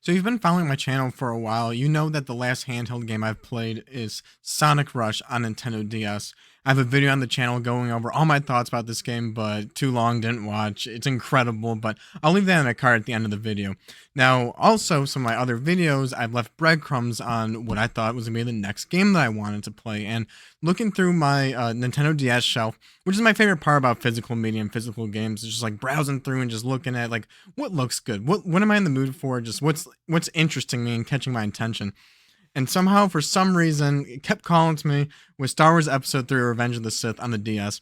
So if you've been following my channel for a while, you know that the last handheld game I've played is Sonic Rush on Nintendo DS. I have a video on the channel going over all my thoughts about this game, but too long, didn't watch. It's incredible, but I'll leave that in a card at the end of the video. Now, also, some of my other videos, I've left breadcrumbs on what I thought was going to be the next game that I wanted to play, and looking through my Nintendo DS shelf, which is my favorite part about physical media and physical games, is just like browsing through and just looking at like what looks good, what am I in the mood for, just what's interesting me and catching my attention. And somehow, for some reason, it kept calling to me with Star Wars Episode 3 Revenge of the Sith on the DS.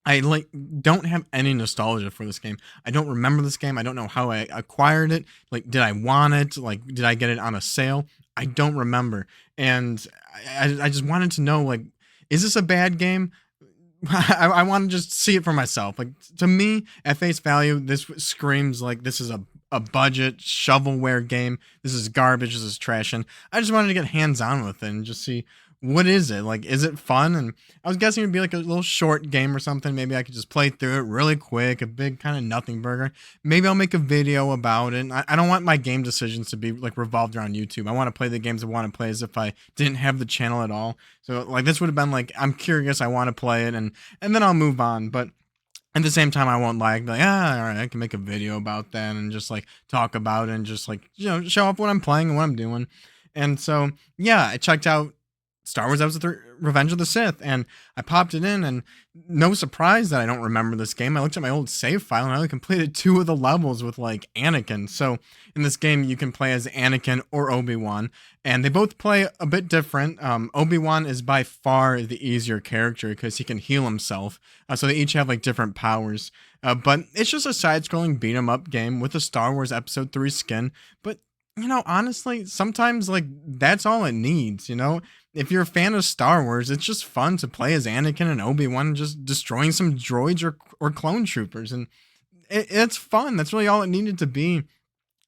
I like don't have any nostalgia for this game. I don't remember this game. I don't know how I acquired it. Like, did I want it? Like, did I get it on a sale? I don't remember. And I just wanted to know, like, is this a bad game? I want to just see it for myself. Like, to me, at face value, this screams like this is a budget shovelware game. This is garbage. This is trash. And I just wanted to get hands on with it and just see what is it like. Is it fun? And I was guessing it'd be like a little short game or something. Maybe I could just play through it really quick. A big kind of nothing burger. Maybe I'll make a video about it. And I don't want my game decisions to be like revolved around YouTube. I want to play the games I want to play as if I didn't have the channel at all. So like this would have been like, I'm curious, I want to play it, and then I'll move on. But at the same time, I won't like, all right, I can make a video about that and just like talk about it and just like, show off what I'm playing and what I'm doing. And so, yeah, I checked out Star Wars Episode 3 Revenge of the Sith, and I popped it in, and no surprise that I don't remember this game. I looked at my old save file, and I only completed 2 of the levels with, like, Anakin. So, in this game, you can play as Anakin or Obi-Wan, and they both play a bit different. Obi-Wan is by far the easier character, because he can heal himself, so they each have, like, different powers. But it's just a side-scrolling beat-em-up game with a Star Wars Episode 3 skin, but honestly, sometimes like that's all it needs, If you're a fan of Star Wars, it's just fun to play as Anakin and Obi-Wan just destroying some droids or clone troopers, and it's fun. That's really all it needed to be.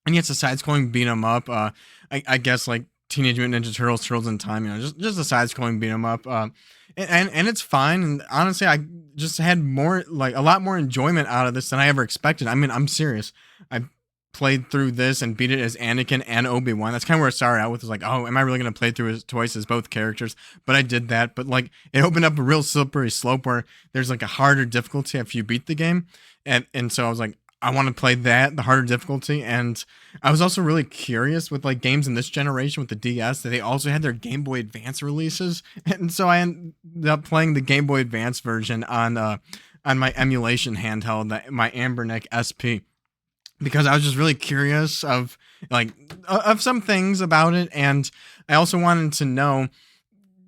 And it's a side-scrolling beat 'em up. I guess like Teenage Mutant Ninja Turtles, Turtles in Time, just a side-scrolling beat 'em up. And it's fine. And honestly, I just had more like a lot more enjoyment out of this than I ever expected. I mean, I'm serious. I played through this and beat it as Anakin and Obi-Wan. That's kind of where I started out with. Was like, oh, am I really going to play through it twice as both characters? But I did that. But like, it opened up a real slippery slope where there's like a harder difficulty after you beat the game. And so I was like, I want to play that, the harder difficulty. And I was also really curious with like games in this generation with the DS that they also had their Game Boy Advance releases. And so I ended up playing the Game Boy Advance version on my emulation handheld, my Amberneck SP, because I was just really curious of some things about it, and I also wanted to know,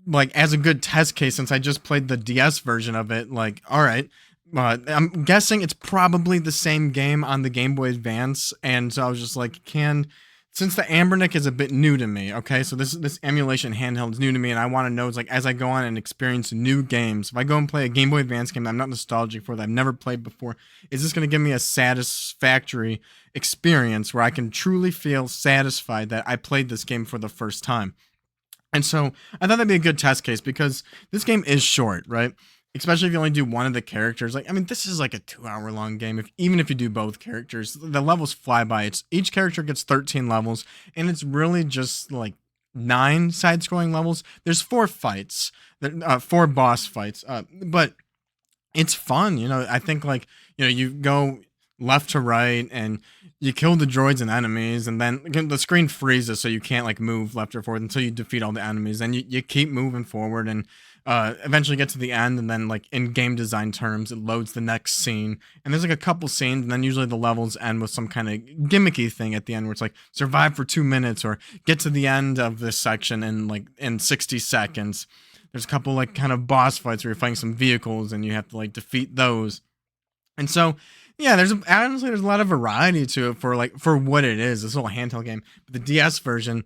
like, as a good test case, since I just played the DS version of it, like, all right, I'm guessing it's probably the same game on the Game Boy Advance, and so I was just like, since the Ambernick is a bit new to me, okay, so this emulation handheld is new to me, and I want to know, it's like, as I go on and experience new games, if I go and play a Game Boy Advance game that I'm not nostalgic for, that I've never played before, is this going to give me a satisfactory experience where I can truly feel satisfied that I played this game for the first time? And so I thought that'd be a good test case, because this game is short, right? Especially if you only do one of the characters. Like, I mean, this is like a 2-hour long game. Even if you do both characters, the levels fly by. Each character gets 13 levels, and it's really just like 9 side-scrolling levels. There's 4 fights, 4 boss fights, but it's fun. I think like, you go left to right and you kill the droids and enemies, and then again, the screen freezes so you can't like move left or forward until you defeat all the enemies. Then you keep moving forward and eventually get to the end, and then like in game design terms, it loads the next scene, and there's like a couple scenes, and then usually the levels end with some kind of gimmicky thing at the end where it's like survive for 2 minutes or get to the end of this section in 60 seconds. There's a couple like kind of boss fights where you're fighting some vehicles and you have to like defeat those. And so, yeah, honestly there's a lot of variety to it for what it is, this little handheld game. But the DS version,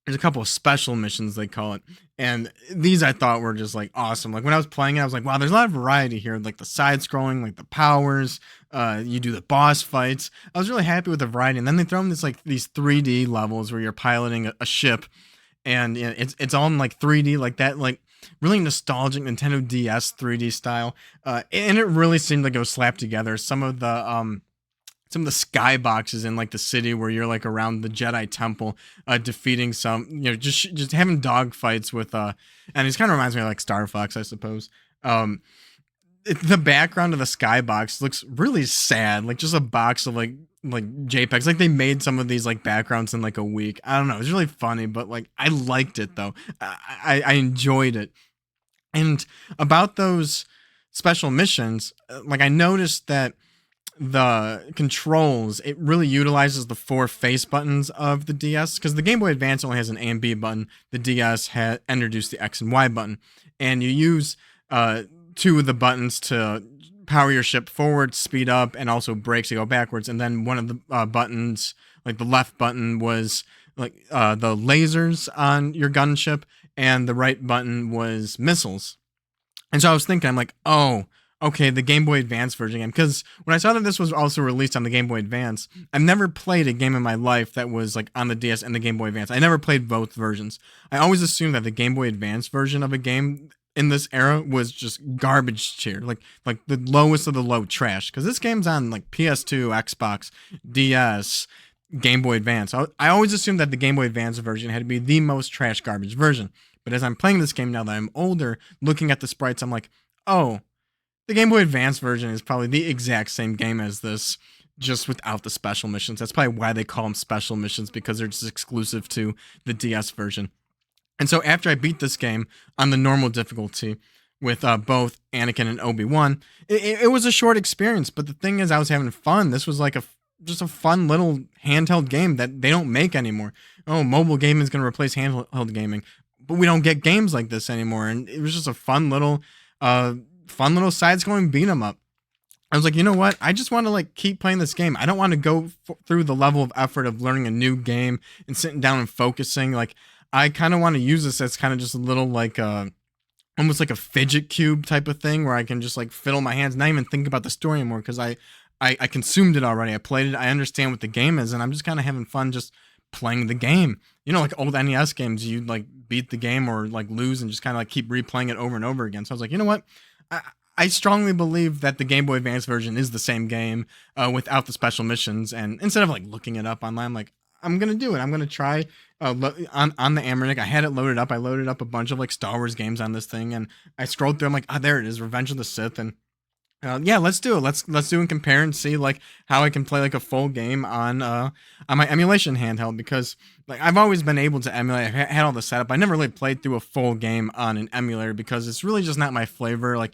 there's a couple of special missions, they call it, and these I thought were just like awesome. Like when I was playing it, I was like, wow, there's a lot of variety here, like the side scrolling, like the powers, you do the boss fights. I was really happy with the variety. And then they throw in these 3D levels where you're piloting a ship, and it's all in like 3D, like that, like really nostalgic Nintendo DS 3D style. And it really seemed like it was slapped together. Some of some of the skyboxes in like the city where you're like around the Jedi Temple, defeating some, just having dog fights with and it kind of reminds me of like Star Fox, I suppose. Um, the background of the skybox looks really sad, like just a box of like JPEGs. Like they made some of these like backgrounds in like a week. I don't know. It's really funny, but like I liked it though. I enjoyed it. And about those special missions, like I noticed that the controls, it really utilizes the four face buttons of the DS, because the Game Boy Advance only has an A and B button. The DS had introduced the X and Y button, and you use two of the buttons to power your ship forward, speed up, and also brakes to go backwards. And then one of the buttons, like the left button, was like the lasers on your gunship, and the right button was missiles. And so I was thinking, I'm like, oh, okay, the Game Boy Advance version again. Because when I saw that this was also released on the Game Boy Advance, I've never played a game in my life that was like on the DS and the Game Boy Advance. I never played both versions. I always assumed that the Game Boy Advance version of a game in this era was just garbage tier, like the lowest of the low trash. Because this game's on like PS2, Xbox, DS, Game Boy Advance. I always assumed that the Game Boy Advance version had to be the most trash garbage version. But as I'm playing this game now that I'm older, looking at the sprites, I'm like, oh, the Game Boy Advance version is probably the exact same game as this, just without the special missions. That's probably why they call them special missions, because they're just exclusive to the DS version. And so after I beat this game on the normal difficulty with both Anakin and Obi-Wan, it was a short experience. But the thing is, I was having fun. This was like just a fun little handheld game that they don't make anymore. Oh, mobile gaming is going to replace handheld gaming, but we don't get games like this anymore. And it was just a fun little side-scrolling beat 'em up. I was like, you know what? I just want to like keep playing this game. I don't want to go through the level of effort of learning a new game and sitting down and focusing. Like, I kind of want to use this as kind of just a little like almost like a fidget cube type of thing, where I can just like fiddle my hands, not even think about the story anymore, because I consumed it already. I played it. I understand what the game is, and I'm just kind of having fun just playing the game. You know, like old NES games, you like beat the game or like lose and just kind of like keep replaying it over and over again. So I was like, you know what? I strongly believe that the Game Boy Advance version is the same game without the special missions. And instead of like looking it up online, I'm like, I'm gonna do it. I'm gonna try on the Amaranth. I had it loaded up. I loaded up a bunch of like Star Wars games on this thing, and I scrolled through. I'm like, there it is, Revenge of the Sith, and yeah, let's do it. Let's do and compare and see like how I can play like a full game on my emulation handheld, because like I've always been able to emulate. I had all the setup. I never really played through a full game on an emulator because it's really just not my flavor. Like,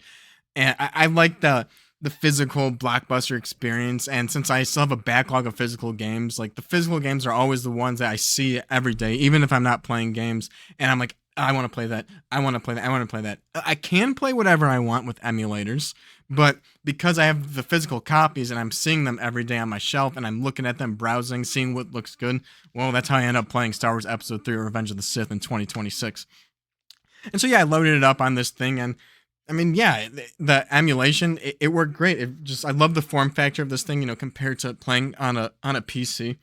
and I like the physical blockbuster experience. And since I still have a backlog of physical games, like the physical games are always the ones that I see every day, even if I'm not playing games. And I'm like, I want to play that. I want to play that. I want to play that. I can play whatever I want with emulators, but because I have the physical copies and I'm seeing them every day on my shelf and I'm looking at them, browsing, seeing what looks good, well, that's how I end up playing Star Wars Episode 3 Revenge of the Sith in 2026. And so, yeah, I loaded it up on this thing, and I mean, yeah, the emulation, it worked great. I love the form factor of this thing, compared to playing on a PC.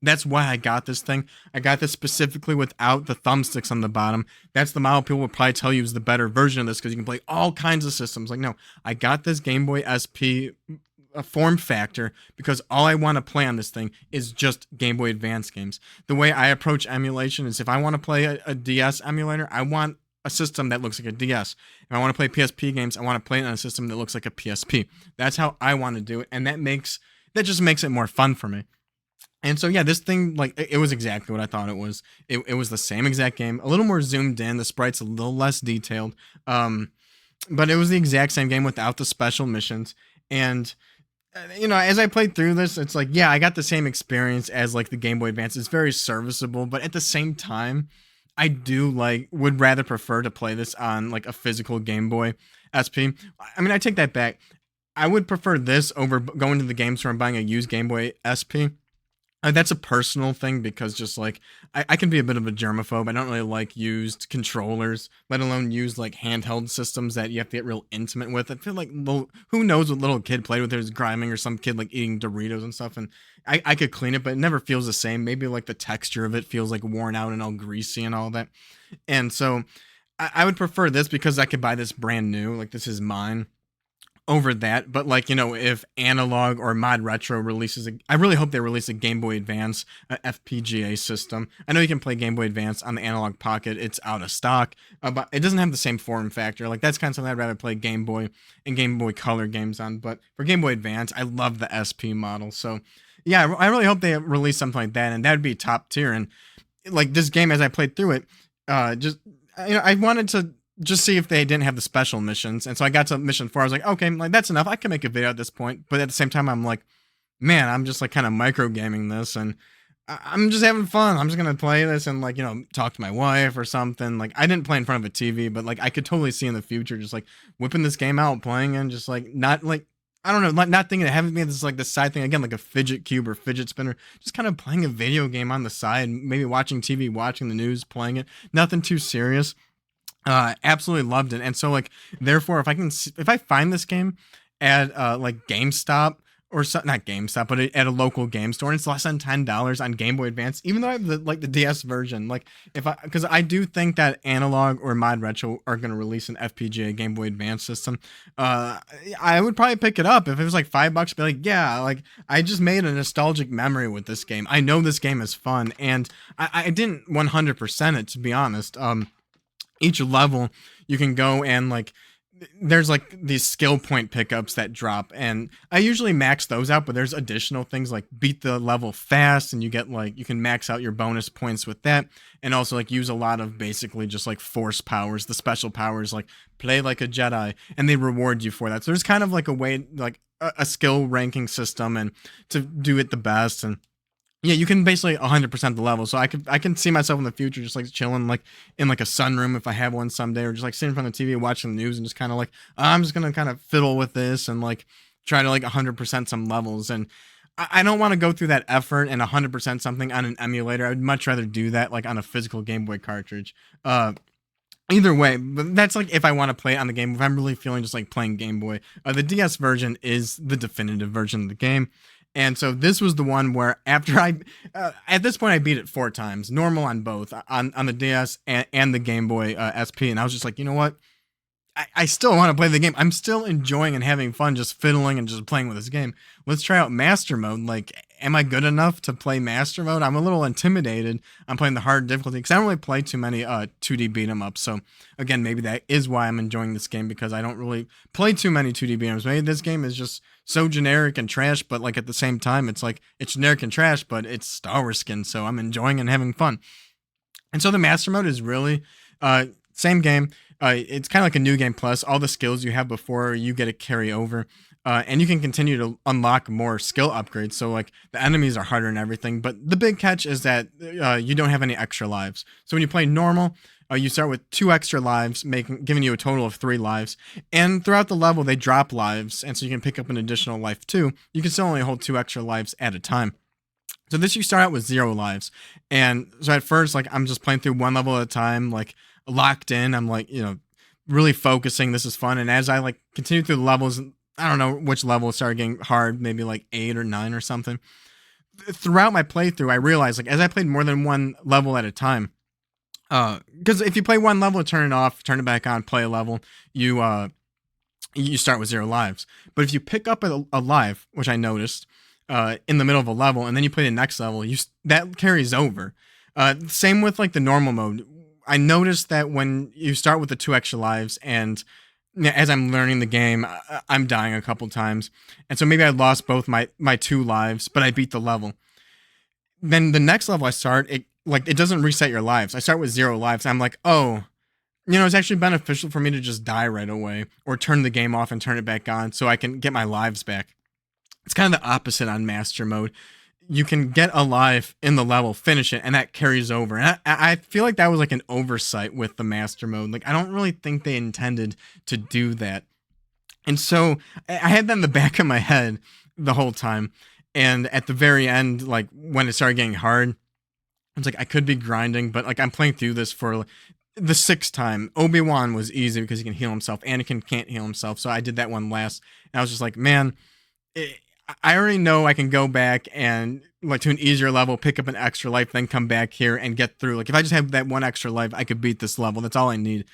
That's why I got this thing. I got this specifically without the thumbsticks on the bottom. That's the model people will probably tell you is the better version of this, because you can play all kinds of systems. Like, no, I got this Game Boy SP form factor because all I want to play on this thing is just Game Boy Advance games. The way I approach emulation is, if I want to play a DS emulator, I want a system that looks like a DS. If I want to play PSP games, I want to play it on a system that looks like a PSP. That's how I want to do it, and that just makes it more fun for me. And so, yeah, this thing, like, it was exactly what I thought it was. It was the same exact game, a little more zoomed in. The sprite's a little less detailed, but it was the exact same game without the special missions. And as I played through this, it's like, yeah, I got the same experience as like the Game Boy Advance. It's very serviceable, but at the same time, I would rather prefer to play this on like a physical Game Boy SP. I mean, I take that back. I would prefer this over going to the game store and buying a used Game Boy SP. That's a personal thing, because just like I can be a bit of a germaphobe. I don't really like used controllers, let alone used like handheld systems that you have to get real intimate with. I feel like who knows what little kid played with it, was grinding, or some kid like eating Doritos and stuff, and I could clean it, but it never feels the same. Maybe like the texture of it feels like worn out and all greasy and all that. And so I would prefer this, because I could buy this brand new, like this is mine, over that. But like, if Analog or Mod Retro releases I really hope they release a Game Boy Advance FPGA system. I know you can play Game Boy Advance on the Analog Pocket. It's out of stock, but it doesn't have the same form factor. Like that's kind of something I'd rather play Game Boy and Game Boy Color games on. But for Game Boy Advance, I love the SP model. So yeah, I really hope they release something like that, and that'd be top tier. And like this game, as I played through it, just I wanted to just see if they didn't have the special missions. And so I got to mission 4. I was like, okay, like that's enough. I can make a video at this point. But at the same time, I'm like, man, I'm just like kind of micro gaming this, and I'm just having fun. I'm just gonna play this and like talk to my wife or something. Like I didn't play in front of a TV, but like I could totally see in the future just like whipping this game out, playing, and just like not like. I don't know, not thinking of having me this like the side thing again, like a fidget cube or fidget spinner, just kind of playing a video game on the side, maybe watching TV, watching the news, playing it. Nothing too serious. Absolutely loved it. And so like therefore if I find this game at like GameStop or so, not GameStop, but at a local game store, and it's less than $10 on Game Boy Advance, even though I have the DS version, like because I do think that Analog or Mod Retro are going to release an FPGA Game Boy Advance system, I would probably pick it up if it was like $5. Be like, yeah, like I just made a nostalgic memory with this game. I know this game is fun, and I didn't 100% it, to be honest. Each level you can go and like there's like these skill point pickups that drop, and I usually max those out, but there's additional things like beat the level fast, and you get like you can max out your bonus points with that, and also like use a lot of basically just like force powers, the special powers, like play like a Jedi, and they reward you for that. So there's kind of like a way, like a skill ranking system, and to do it the best. And yeah, you can basically 100% the level. So I can see myself in the future just like chilling like in like a sunroom if I have one someday, or just like sitting in front of the TV watching the news and just kind of like I'm just gonna kind of fiddle with this and like try to like 100% some levels. And I don't want to go through that effort and 100% something on an emulator. I'd much rather do that like on a physical Game Boy cartridge. Either way, but that's like if I want to play it on the game, if I'm really feeling just like playing Game Boy. The DS version is the definitive version of the game. And so this was the one where after at this point I beat it 4 times, normal on both, on the DS and the Game Boy SP. And I was just like, you know what? I still want to play the game. I'm still enjoying and having fun just fiddling and just playing with this game. Let's try out Master Mode. Like, am I good enough to play Master Mode? I'm a little intimidated. I'm playing the hard difficulty because I don't really play too many 2D beat 'em ups. So again, maybe that is why I'm enjoying this game, because I don't really play too many 2D beat 'em ups. Maybe this game is just so generic and trash, but like at the same time, it's like it's generic and trash, but it's Star Wars skin, so I'm enjoying and having fun. And so the Master Mode is really same game. It's kind of like a new game plus. All the skills you have before you get to carry over, and you can continue to unlock more skill upgrades. So like the enemies are harder and everything, but the big catch is that you don't have any extra lives. So when you play normal, you start with 2 extra lives, giving you a total of 3 lives. And throughout the level, they drop lives, and so you can pick up an additional life too. You can still only hold 2 extra lives at a time. So this, you start out with 0 lives. And so at first, like I'm just playing through one level at a time, like locked in. I'm like, really focusing. This is fun. And as I like continue through the levels, I don't know which level started getting hard, maybe like 8 or 9 or something. Throughout my playthrough, I realized like as I played more than one level at a time, because if you play one level, turn it off, turn it back on, play a level, you start with 0 lives. But if you pick up a life, which I noticed, in the middle of a level, and then you play the next level, that carries over. Same with like the normal mode. I noticed that when you start with the 2 extra lives, and as I'm learning the game, I'm dying a couple times, and so maybe I lost both my 2 lives, but I beat the level. Then the next level I start, it doesn't reset your lives. I start with 0 lives. I'm like, oh, it's actually beneficial for me to just die right away, or turn the game off and turn it back on so I can get my lives back. It's kind of the opposite on Master Mode. You can get a life in the level, finish it, and that carries over. And I feel like that was like an oversight with the Master Mode. Like, I don't really think they intended to do that. And so I had that in the back of my head the whole time. And at the very end, like when it started getting hard, it's like I could be grinding, but like I'm playing through this for the 6th time. Obi-Wan was easy because he can heal himself. Anakin can't heal himself. So I did that one last. And I was just like, man, I already know I can go back and like to an easier level, pick up an extra life, then come back here and get through. Like if I just have that 1 extra life, I could beat this level. That's all I need.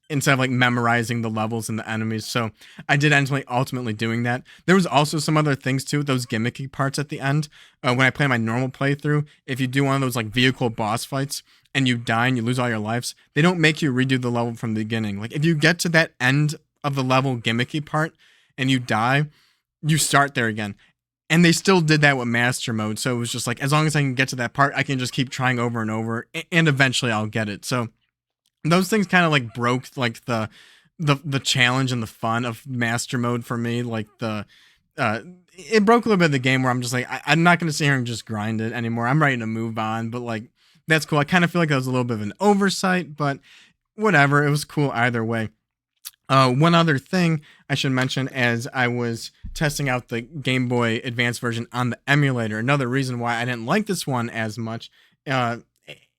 instead of like memorizing the levels and the enemies. So I did ultimately doing that. There was also some other things too, those gimmicky parts at the end. When I play my normal playthrough, if you do one of those like vehicle boss fights and you die and you lose all your lives, they don't make you redo the level from the beginning. Like if you get to that end of the level gimmicky part and you die, you start there again. And they still did that with master mode. So it was just like, as long as I can get to that part, I can just keep trying over and over, and eventually I'll get it. So those things kind of like broke like the challenge and the fun of master mode for me. Like uh it broke a little bit of the game where I'm just like, I'm not gonna sit here and just grind it anymore. I'm ready to move on. But like that's cool. I kind of feel like that was a little bit of an oversight, but whatever. It was cool either way. One other thing I should mention, as I was testing out the Game Boy Advance version on the emulator, another reason why I didn't like this one as much, uh,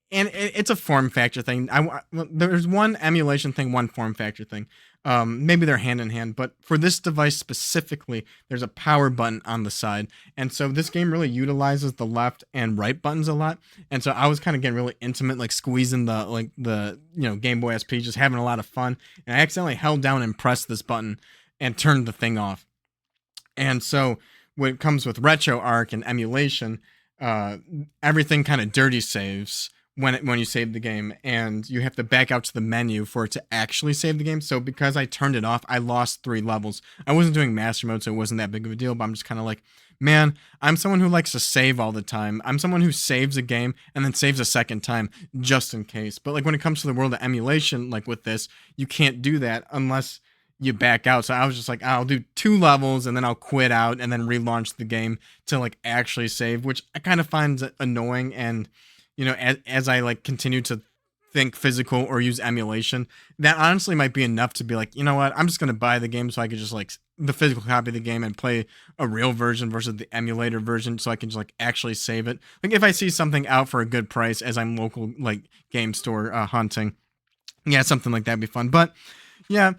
and it's a form factor thing. Well, there's one emulation thing, one form factor thing. Maybe they're hand in hand, but for this device specifically, there's a power button on the side, and so this game really utilizes the left and right buttons a lot. And so I was kind of getting really intimate, like squeezing the Game Boy SP, just having a lot of fun. And I accidentally held down and pressed this button and turned the thing off. And so when it comes with RetroArch and emulation, uh, everything kind of dirty saves when you save the game, and you have to back out to the menu for it to actually save the game. So because I turned it off, I lost 3 levels. I wasn't doing master mode, so it wasn't that big of a deal, but I'm just kind of like, man, I'm someone who likes to save all the time. I'm someone who saves a game and then saves a second time just in case. But like when it comes to the world of emulation, like with this, you can't do that unless you back out. So I was just like, I'll do 2 levels and then I'll quit out and then relaunch the game to like actually save, which I kind of find annoying. And as I like continue to think physical or use emulation, that honestly might be enough to be like, you know what, I'm just gonna buy the game so I could just like the physical copy of the game and play a real version versus the emulator version, so I can just like actually save it. Like if I see something out for a good price as I'm local like game store hunting, yeah, something like that'd be fun. But yeah,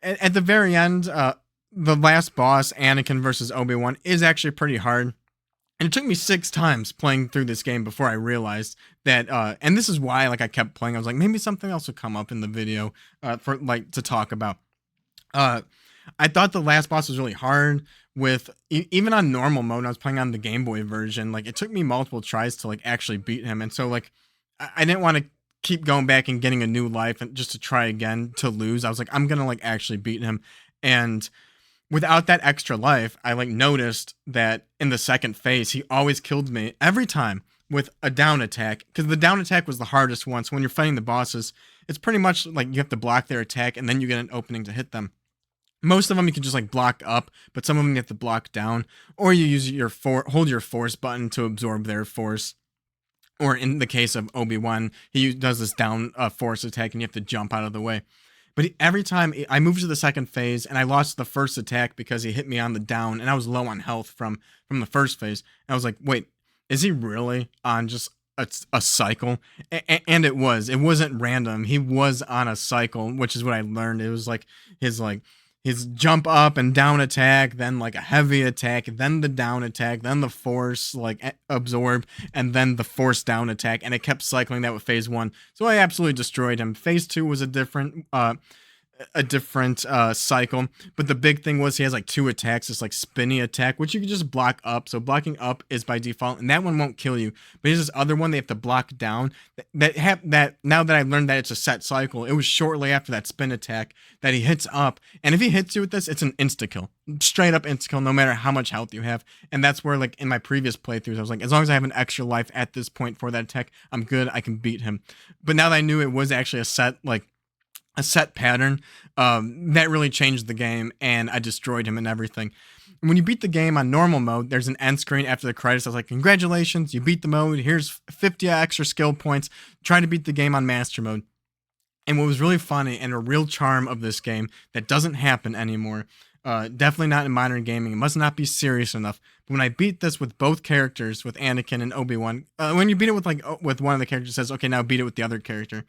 at the very end, the last boss, Anakin versus Obi-Wan, is actually pretty hard. And it took me 6 times playing through this game before I realized that, and this is why, like, I kept playing. I was like, maybe something else will come up in the video, for like to talk about. Uh, I thought the last boss was really hard with even on normal mode. I was playing on the Game Boy version. Like, it took me multiple tries to like actually beat him, and so like, I didn't want to keep going back and getting a new life and just to try again to lose. I was like, I'm gonna like actually beat him, and without that extra life, I like noticed that in the second phase, he always killed me every time with a down attack, because the down attack was the hardest one. So when you're fighting the bosses, it's pretty much like you have to block their attack and then you get an opening to hit them. Most of them you can just like block up, but some of them you have to block down, or you use hold your force button to absorb their force. Or in the case of Obi-Wan, he does this down force attack and you have to jump out of the way. But every time I moved to the second phase and I lost the first attack because he hit me on the down and I was low on health from the first phase. And I was like, wait, is he really on just a cycle? And it wasn't random. He was on a cycle, which is what I learned. It was like his jump up and down attack, then like a heavy attack, then the down attack, then the force like absorb, and then the force down attack, and it kept cycling that with phase 1. So I absolutely destroyed him. Phase 2 was a different cycle, but the big thing was he has like 2 attacks, this like spinny attack, which you can just block up. So blocking up is by default, and that one won't kill you. But there's this other one they have to block down. That now that I learned that it's a set cycle, it was shortly after that spin attack that he hits up, and if he hits you with this, it's an insta kill, straight up insta kill, no matter how much health you have. And that's where like in my previous playthroughs, I was like, as long as I have an extra life at this point for that attack, I'm good. I can beat him. But now that I knew it was actually a set pattern, that really changed the game, and I destroyed him and everything. When you beat the game on normal mode, there's an end screen after the credits. I was like, congratulations, you beat the mode. Here's 50 extra skill points. Try to beat the game on master mode. And what was really funny and a real charm of this game that doesn't happen anymore, definitely not in modern gaming, it must not be serious enough. But when I beat this with both characters, with Anakin and Obi-Wan, when you beat it with one of the characters, it says, okay, now beat it with the other character.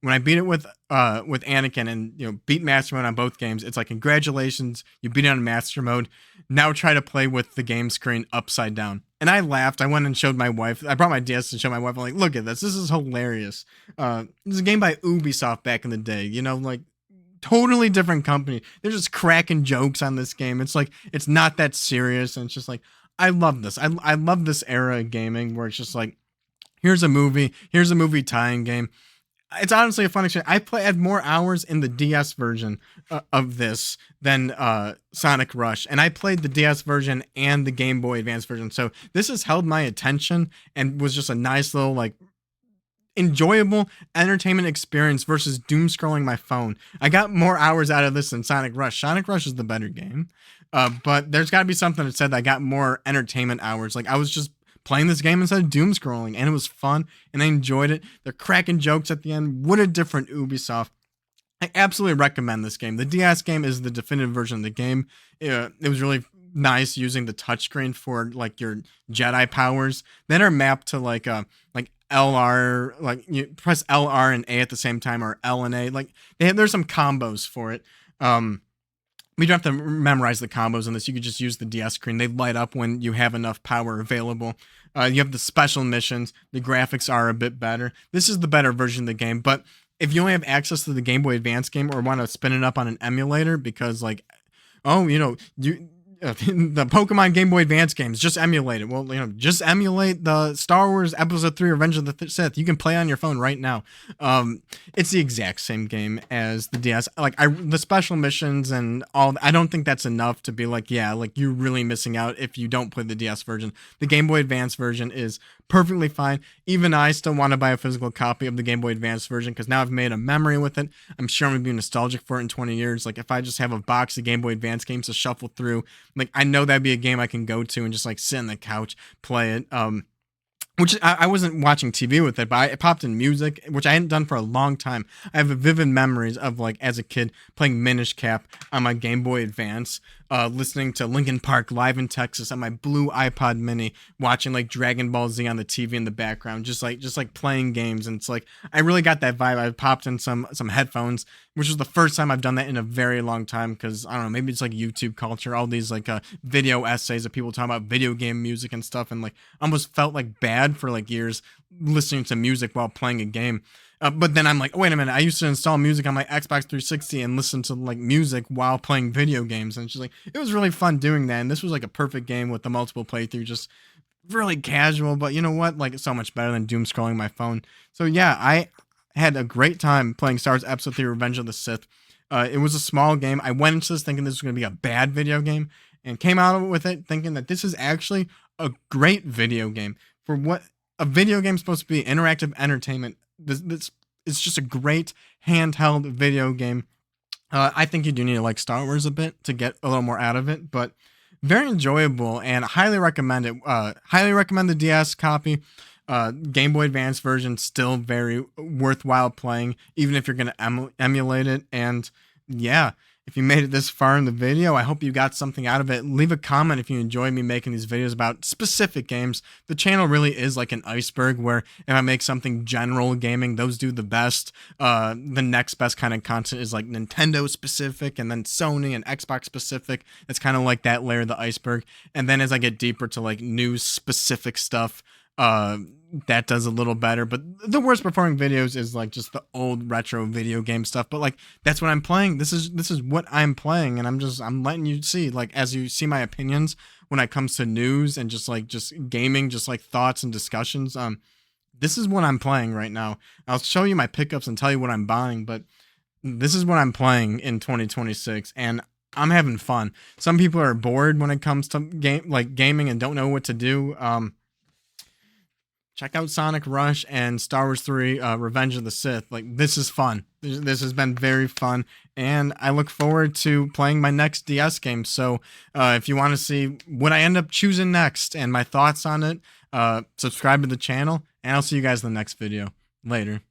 When I beat it with Anakin and beat master mode on both games, it's like, congratulations, you beat it on master mode. Now try to play with the game screen upside down. And I laughed. I went and showed my wife. I brought my DS to show my wife. I'm like, look at this. This is hilarious. This is a game by Ubisoft back in the day. Like totally different company. They're just cracking jokes on this game. It's like it's not that serious, and it's just like I love this. I love this era of gaming where it's just like here's a movie tie-in game. It's honestly a fun experience. Had more hours in the DS version of this than Sonic Rush, and I played the DS version and the Game Boy Advance version. So this has held my attention and was just a nice little like enjoyable entertainment experience versus doom scrolling my phone. I got more hours out of this than Sonic Rush. Sonic Rush is the better game, but there's got to be something that said that I got more entertainment hours. Like I was just playing this game instead of doom scrolling, and it was fun, and I enjoyed it. They're cracking jokes at the end. What a different Ubisoft. I absolutely recommend this game. The DS game is the definitive version of the game. It was really nice using the touchscreen for like your Jedi powers that are mapped to like LR, like you press LR and A at the same time, or L and A. Like there's some combos for it. We don't have to memorize the combos in this. You could just use the DS screen. They light up when you have enough power available. You have the special missions. The graphics are a bit better. This is the better version of the game. But if you only have access to the Game Boy Advance game or want to spin it up on an emulator because like, oh, the Pokemon Game Boy Advance games, just emulate it. Well, just emulate the Star Wars Episode 3 Revenge of the Sith. You can play on your phone right now. It's the exact same game as the DS. Like the special missions and all, I don't think that's enough to be like, yeah, like you're really missing out if you don't play the DS version. The Game Boy Advance version is perfectly fine. Even I still want to buy a physical copy of the Game Boy Advance version because now I've made a memory with it. I'm sure I'm going to be nostalgic for it in 20 years. Like if I just have a box of Game Boy Advance games to shuffle through, like I know that'd be a game I can go to and just like sit on the couch, play it. Which I wasn't watching TV with it, but it popped in music, which I hadn't done for a long time. I have vivid memories of like as a kid playing Minish Cap on my Game Boy Advance, listening to Linkin Park live in Texas on my blue iPod Mini, watching like Dragon Ball Z on the TV in the background, just like playing games. And it's like I really got that vibe. I popped in some headphones, which was the first time I've done that in a very long time. Because I don't know, maybe it's like YouTube culture, all these like video essays of people talking about video game music and stuff, and like almost felt like bad for like years listening to music while playing a game. But then I'm like, wait a minute, I used to install music on my Xbox 360 and listen to like music while playing video games. And it's just like, it was really fun doing that. And this was like a perfect game with the multiple playthrough, just really casual. But you know what? Like so much better than doom scrolling my phone. So yeah, I had a great time playing Star Wars Episode 3 Revenge of the Sith. It was a small game. I went into this thinking this was going to be a bad video game and came out with it thinking that this is actually a great video game. For what a video game is supposed to be, interactive entertainment. This it's just a great handheld video game. I think you do need to like Star Wars a bit to get a little more out of it, but very enjoyable and highly recommend it. Highly recommend the DS copy. Game Boy Advance version still very worthwhile playing, even if you're going to emulate it. And yeah, if you made it this far in the video, I hope you got something out of it. Leave a comment if you enjoy me making these videos about specific games. The channel really is like an iceberg where if I make something general gaming, those do the best. The next best kind of content is like Nintendo specific, and then Sony and Xbox specific. It's kind of like that layer of the iceberg. And then as I get deeper to like news specific stuff, that does a little better. But the worst performing videos is like just the old retro video game stuff. But like that's what I'm playing. This is what I'm playing, and I'm letting you see, like, as you see my opinions when it comes to news and just gaming, just like thoughts and discussions. This is what I'm playing right now. I'll show you my pickups and tell you what I'm buying, but this is what I'm playing in 2026, and I'm having fun. Some people are bored when it comes to gaming and don't know what to do. Check out Sonic Rush and Star Wars 3 Revenge of the Sith. Like, this is fun. This has been very fun, and I look forward to playing my next DS game. So if you want to see what I end up choosing next and my thoughts on it, subscribe to the channel, and I'll see you guys in the next video. Later.